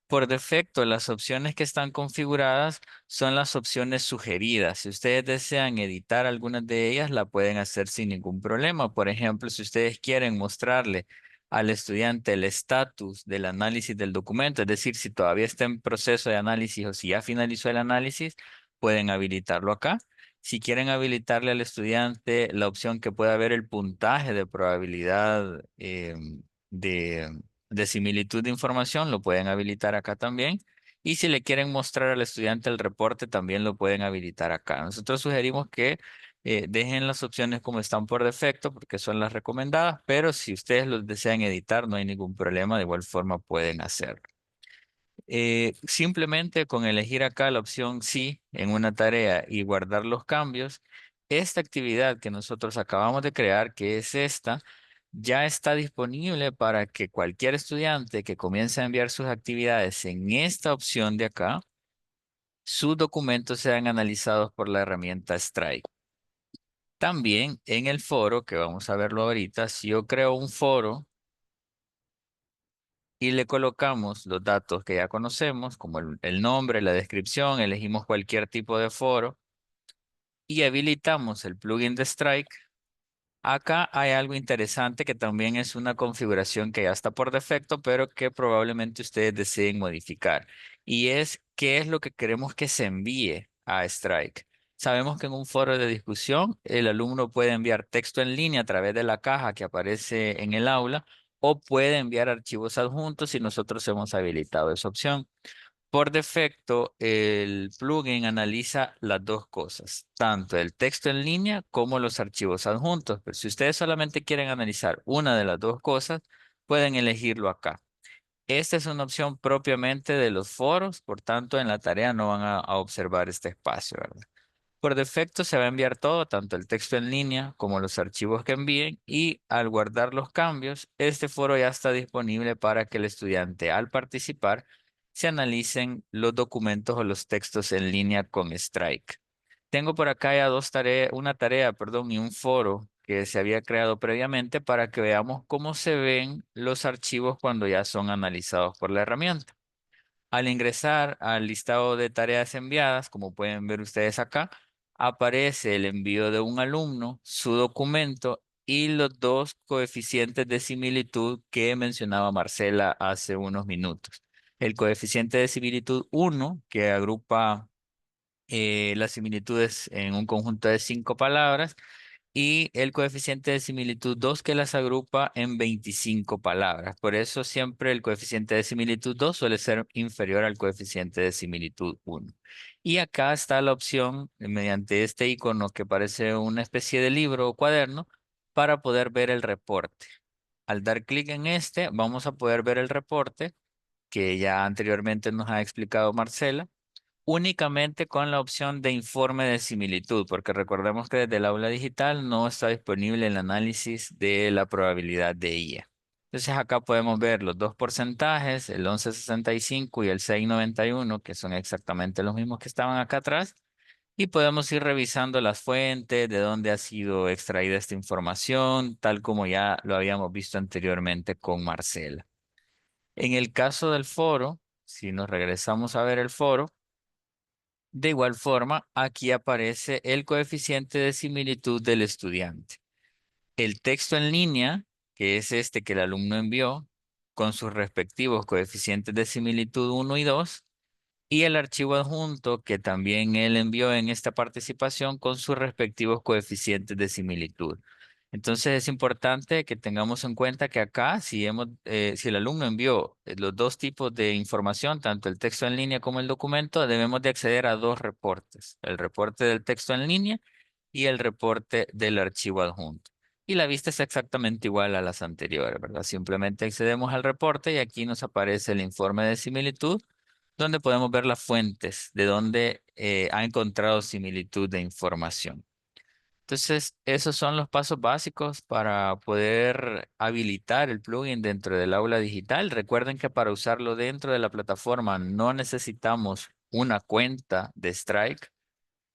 Por defecto, las opciones que están configuradas son las opciones sugeridas. Si ustedes desean editar algunas de ellas, la pueden hacer sin ningún problema. Por ejemplo, si ustedes quieren mostrarle al estudiante el estatus del análisis del documento, es decir, si todavía está en proceso de análisis o si ya finalizó el análisis, pueden habilitarlo acá. Si quieren habilitarle al estudiante la opción que pueda ver el puntaje de probabilidad de de similitud de información, lo pueden habilitar acá también. Y si le quieren mostrar al estudiante el reporte, también lo pueden habilitar acá. Nosotros sugerimos que dejen las opciones como están por defecto, porque son las recomendadas, pero si ustedes los desean editar, no hay ningún problema, de igual forma pueden hacerlo. Simplemente con elegir acá la opción sí en una tarea y guardar los cambios, esta actividad que nosotros acabamos de crear, que es esta, ya está disponible para que cualquier estudiante que comience a enviar sus actividades en esta opción de acá, sus documentos sean analizados por la herramienta Strike. También en el foro, que vamos a verlo ahorita, si yo creo un foro y le colocamos los datos que ya conocemos, como el nombre, la descripción, elegimos cualquier tipo de foro y habilitamos el plugin de Strike. Acá hay algo interesante que también es una configuración que ya está por defecto, pero que probablemente ustedes deseen modificar. Y es qué es lo que queremos que se envíe a Strike. Sabemos que en un foro de discusión el alumno puede enviar texto en línea a través de la caja que aparece en el aula o puede enviar archivos adjuntos si nosotros hemos habilitado esa opción. Por defecto, el plugin analiza las dos cosas, tanto el texto en línea como los archivos adjuntos. Pero si ustedes solamente quieren analizar una de las dos cosas, pueden elegirlo acá. Esta es una opción propiamente de los foros, por tanto, en la tarea no van a observar este espacio, ¿verdad? Por defecto se va a enviar todo, tanto el texto en línea como los archivos que envíen y al guardar los cambios, este foro ya está disponible para que el estudiante al participar se analicen los documentos o los textos en línea con Strike. Tengo por acá ya una tarea, perdón, y un foro que se había creado previamente para que veamos cómo se ven los archivos cuando ya son analizados por la herramienta. Al ingresar al listado de tareas enviadas, como pueden ver ustedes acá, aparece el envío de un alumno, su documento y los dos coeficientes de similitud que mencionaba Marcela hace unos minutos. El coeficiente de similitud 1, que agrupa las similitudes en un conjunto de 5 palabras, y el coeficiente de similitud 2 que las agrupa en 25 palabras. Por eso siempre el coeficiente de similitud 2 suele ser inferior al coeficiente de similitud 1. Y acá está la opción, mediante este icono que parece una especie de libro o cuaderno, para poder ver el reporte. Al dar clic en este, vamos a poder ver el reporte que ya anteriormente nos ha explicado Marcela, únicamente con la opción de informe de similitud, porque recordemos que desde el aula digital no está disponible el análisis de la probabilidad de IA. Entonces acá podemos ver los dos porcentajes, el 11.65 y el 6.91, que son exactamente los mismos que estaban acá atrás, y podemos ir revisando las fuentes, de dónde ha sido extraída esta información, tal como ya lo habíamos visto anteriormente con Marcela. En el caso del foro, si nos regresamos a ver el foro, de igual forma, aquí aparece el coeficiente de similitud del estudiante. El texto en línea, que es este que el alumno envió, con sus respectivos coeficientes de similitud 1 y 2, y el archivo adjunto que también él envió en esta participación con sus respectivos coeficientes de similitud. Entonces es importante que tengamos en cuenta que acá, si el alumno envió los dos tipos de información, tanto el texto en línea como el documento, debemos de acceder a dos reportes, el reporte del texto en línea y el reporte del archivo adjunto. Y la vista es exactamente igual a las anteriores, ¿verdad? Simplemente accedemos al reporte y aquí nos aparece el informe de similitud, donde podemos ver las fuentes de donde ha encontrado similitud de información. Entonces, esos son los pasos básicos para poder habilitar el plugin dentro del aula digital. Recuerden que para usarlo dentro de la plataforma no necesitamos una cuenta de Strike,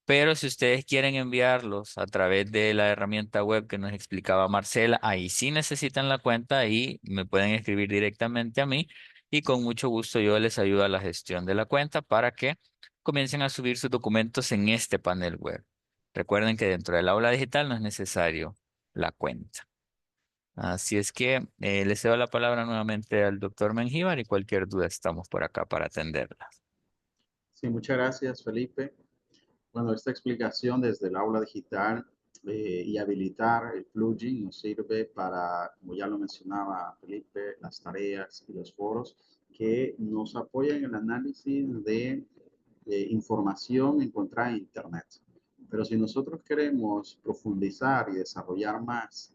pero si ustedes quieren enviarlos a través de la herramienta web que nos explicaba Marcela, ahí sí necesitan la cuenta y me pueden escribir directamente a mí y con mucho gusto yo les ayudo a la gestión de la cuenta para que comiencen a subir sus documentos en este panel web. Recuerden que dentro del aula digital no es necesario la cuenta. Así es que les cedo la palabra nuevamente al doctor Mengíbar y cualquier duda estamos por acá para atenderla. Sí, muchas gracias, Felipe. Bueno, esta explicación desde el aula digital y habilitar el plugin nos sirve para, como ya lo mencionaba Felipe, las tareas y los foros que nos apoyan en el análisis de información encontrada en Internet. Pero si nosotros queremos profundizar y desarrollar más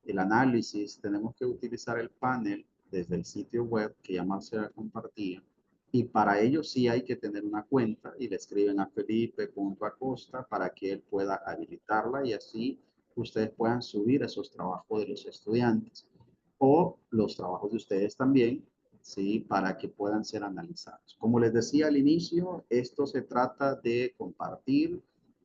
el análisis, tenemos que utilizar el panel desde el sitio web que ya Marcela compartía. Y para ello sí hay que tener una cuenta y le escriben a Felipe.acosta para que él pueda habilitarla y así ustedes puedan subir esos trabajos de los estudiantes o los trabajos de ustedes también, ¿sí? Para que puedan ser analizados. Como les decía al inicio, esto se trata de compartir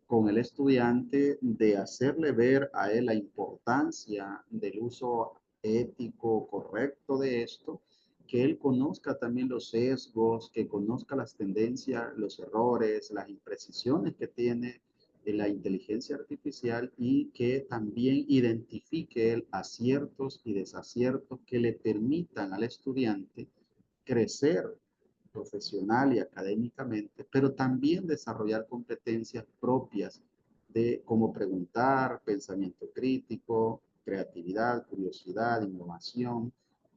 con el estudiante, de hacerle ver a él la importancia del uso ético correcto de esto, que él conozca también los sesgos, que conozca las tendencias, los errores, las imprecisiones que tiene la inteligencia artificial y que también identifique el aciertos y desaciertos que le permitan al estudiante crecer profesional y académicamente, pero también desarrollar competencias propias de cómo preguntar, pensamiento crítico, creatividad, curiosidad, innovación,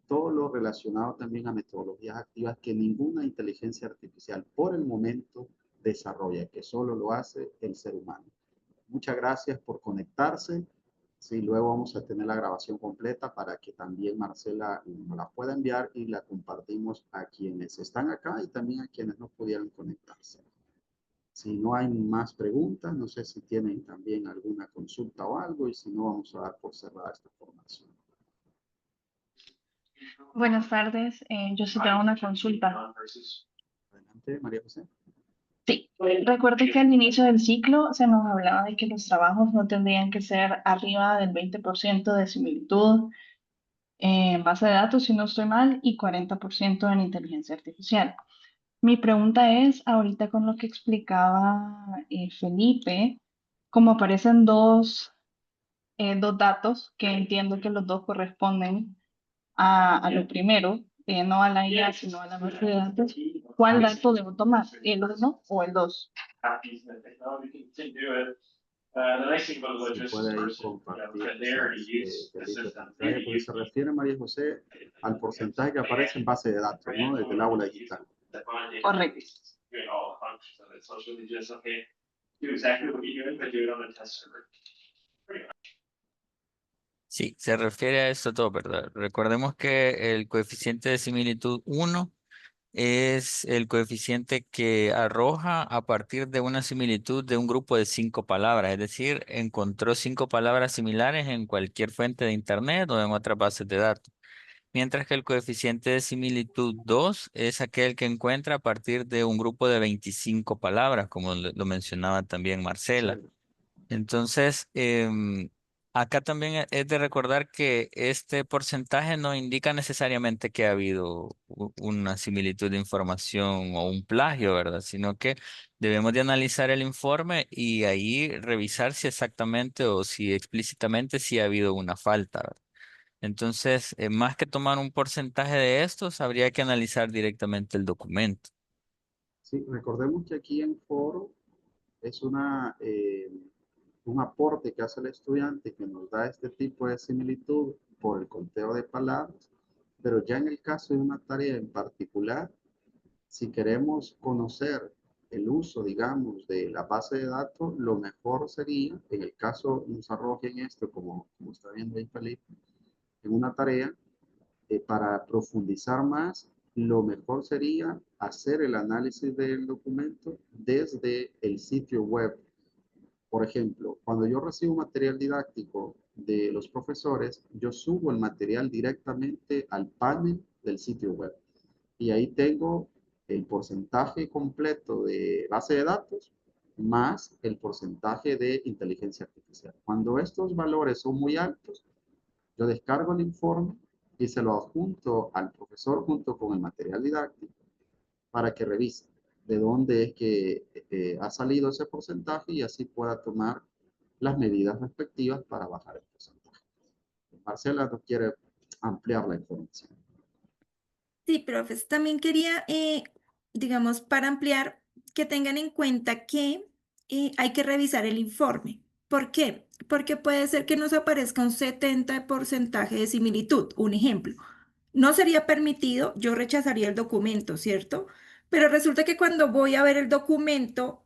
todo lo relacionado también a metodologías activas que ninguna inteligencia artificial por el momento desarrolla, que solo lo hace el ser humano. Muchas gracias por conectarse. Sí, luego vamos a tener la grabación completa para que también Marcela nos la pueda enviar y la compartimos a quienes están acá y también a quienes no pudieron conectarse. Si no hay más preguntas, no sé si tienen también alguna consulta o algo, y si no, vamos a dar por cerrada esta formación. Buenas tardes, yo sí tengo una consulta. Adelante, María José. Sí, recuerde que al inicio del ciclo se nos hablaba de que los trabajos no tendrían que ser arriba del 20% de similitud en base de datos, si no estoy mal, y 40% en inteligencia artificial. Mi pregunta es, ahorita con lo que explicaba Felipe, como aparecen dos datos, que entiendo que los dos corresponden a lo primero, no a la IA, sino a la base de datos, ¿cuál dato debo tomar? ¿El 1 o el 2? Si puede ahí compartir quizás, Felipe, pantalla, porque se refiere, María José, al porcentaje que aparece en base de datos, ¿no? Desde el aula digital. Correcto. Sí, se refiere a esto todo, ¿verdad? Recordemos que el coeficiente de similitud 1 es el coeficiente que arroja a partir de una similitud de un grupo de 5 palabras, es decir, encontró 5 palabras similares en cualquier fuente de internet o en otras bases de datos. Mientras que el coeficiente de similitud 2 es aquel que encuentra a partir de un grupo de 25 palabras, como lo mencionaba también Marcela. Sí. Entonces, acá también es de recordar que este porcentaje no indica necesariamente que ha habido una similitud de información o un plagio, ¿verdad? Sino que debemos de analizar el informe y ahí revisar si exactamente o si explícitamente sí ha habido una falta, ¿verdad? Entonces, más que tomar un porcentaje de estos, habría que analizar directamente el documento. Sí, recordemos que aquí en foro es un aporte que hace el estudiante que nos da este tipo de similitud por el conteo de palabras, pero ya en el caso de una tarea en particular, si queremos conocer el uso, digamos, de la base de datos, lo mejor sería, en el caso nos arrojen esto, como está viendo ahí Felipe, en una tarea, para profundizar más, lo mejor sería hacer el análisis del documento desde el sitio web. Por ejemplo, cuando yo recibo material didáctico de los profesores, yo subo el material directamente al panel del sitio web. Y ahí tengo el porcentaje completo de base de datos más el porcentaje de inteligencia artificial. Cuando estos valores son muy altos, yo descargo el informe y se lo adjunto al profesor junto con el material didáctico para que revise de dónde es que ha salido ese porcentaje y así pueda tomar las medidas respectivas para bajar el porcentaje. Marcela no quiere ampliar la información. Sí, profes, también quería, digamos, para ampliar, que tengan en cuenta que hay que revisar el informe. ¿Por qué? Porque puede ser que nos aparezca un 70% de similitud. Un ejemplo, no sería permitido, yo rechazaría el documento, ¿cierto? Pero resulta que cuando voy a ver el documento,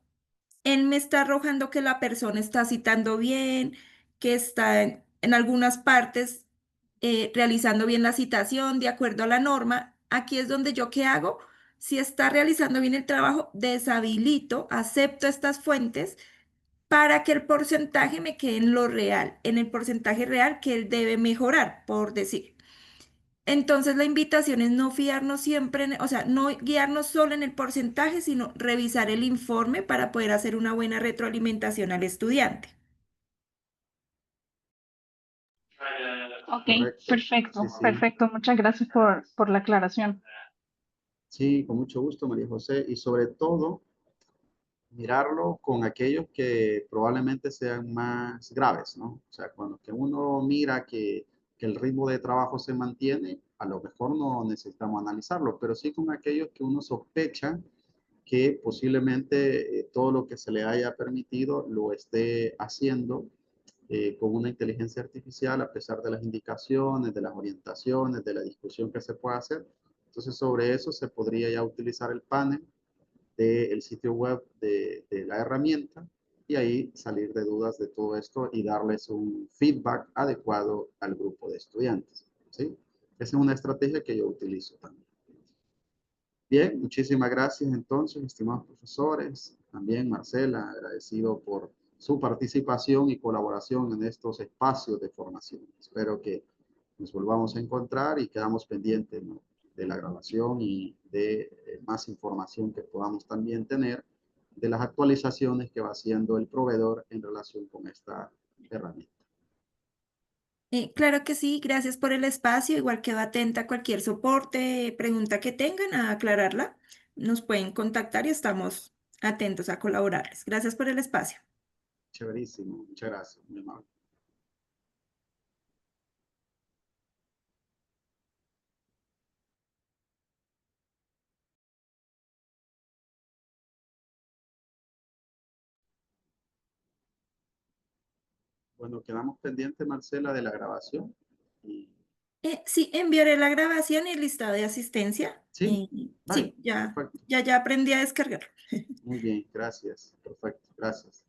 él me está arrojando que la persona está citando bien, que está en algunas partes realizando bien la citación de acuerdo a la norma. Aquí es donde yo qué hago. Si está realizando bien el trabajo, deshabilito, acepto estas fuentes para que el porcentaje me quede en lo real, en el porcentaje real que él debe mejorar, por decir. Entonces la invitación es no fiarnos siempre, o sea, no guiarnos solo en el porcentaje, sino revisar el informe para poder hacer una buena retroalimentación al estudiante. Ok, Correcto. perfecto, Sí, sí. perfecto. Muchas gracias por la aclaración. Sí, con mucho gusto, María José. Y sobre todo, mirarlo con aquellos que probablemente sean más graves, ¿no? O sea, cuando que uno mira que el ritmo de trabajo se mantiene, a lo mejor no necesitamos analizarlo, pero sí con aquellos que uno sospecha que posiblemente todo lo que se le haya permitido lo esté haciendo con una inteligencia artificial a pesar de las indicaciones, de las orientaciones, de la discusión que se pueda hacer. Entonces, sobre eso se podría ya utilizar el panel del sitio web de la herramienta y ahí salir de dudas de todo esto y darles un feedback adecuado al grupo de estudiantes, ¿sí? Esa es una estrategia que yo utilizo también. Bien, muchísimas gracias entonces, estimados profesores. También Marcela, agradecido por su participación y colaboración en estos espacios de formación. Espero que nos volvamos a encontrar y quedamos pendientes, ¿no?, de la grabación y de más información que podamos también tener de las actualizaciones que va haciendo el proveedor en relación con esta herramienta. Claro que sí, gracias por el espacio. Igual quedo atenta a cualquier soporte, pregunta que tengan, a aclararla. nos pueden contactar y estamos atentos a colaborarles. Gracias por el espacio. Chéverísimo. Muchas gracias. Muy amable. Bueno, quedamos pendientes, Marcela, de la grabación. Y, Sí, enviaré la grabación y el listado de asistencia. sí, vale, Sí, ya perfecto. aprendí a descargarlo. Muy bien, gracias. Perfecto, gracias.